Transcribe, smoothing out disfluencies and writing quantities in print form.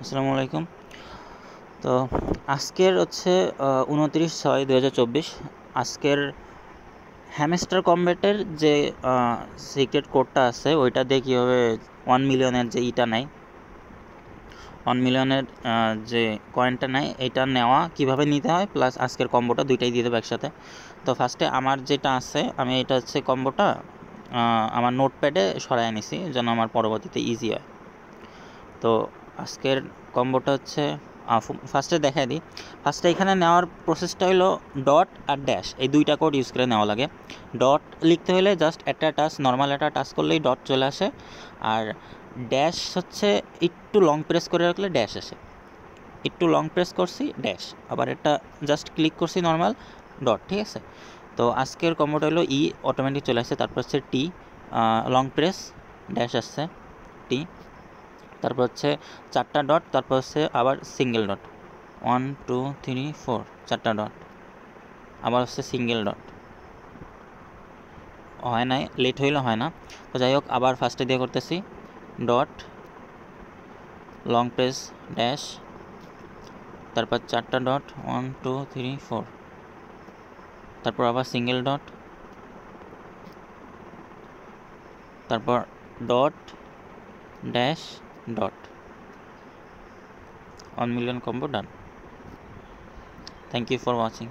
আসসালামু আলাইকুম। তো আজকের হচ্ছে 29/6/2024। আজকের হ্যামস্টার কম্ব্যাটের যে সিক্রেট কোডটা আছে ওইটা দিয়ে কীভাবে 1 মিলিয়নের যে নেয়, 1 মিলিয়নের যে কয়েনটা নেয়, এটা নেওয়া কীভাবে নিতে হয়, প্লাস আজকের কম্বোটা দুইটাই দিয়ে দেবো একসাথে। তো ফার্স্টে আমার যেটা আছে, আমি এটা হচ্ছে কম্বোটা আমার নোটপ্যাডে সরাই নিছি যেন আমার পরবর্তীতে ইজি হয়। তো আজকের কম্বোটা হচ্ছে ফার্স্টে দেখাই দিই। ফার্স্টে এখানে নেওয়ার প্রসেসটা হলো ডট আর ড্যাশ, এই দুইটা কোড ইউজ করে নেওয়া লাগে। ডট লিখতে হলে জাস্ট একটা টাচ, নর্মাল একটা টাচ করলেই ডট চলে আসে, আর ড্যাশ হচ্ছে একটু লং প্রেস করে রাখলে ড্যাশ আসে। একটু লং প্রেস করছি ড্যাশ, আবার একটা জাস্ট ক্লিক করছি নর্মাল ডট, ঠিক আছে। তো আজকের কম্বোটা হলো অটোমেটিক চলে আসছে। তারপর হচ্ছে টি, লং প্রেস ড্যাশ আসছে টি, তারপর হচ্ছে 4টা ডট, তারপর হচ্ছে আবার সিঙ্গেল ডট, 1 2 3 4, 4টা ডট, আবার হচ্ছে সিঙ্গেল ডট। হয় না, লেট হইলে হয় না। তো যাই হোক, আবার ফার্স্টে দিয়ে করতেছি ডট, লং প্রেস ড্যাশ, তারপর 4টা ডট, 1 2 3 4, তারপর আবার সিঙ্গেল ডট, তারপর dot dash dot. 1 million combo done. Thank you for watching.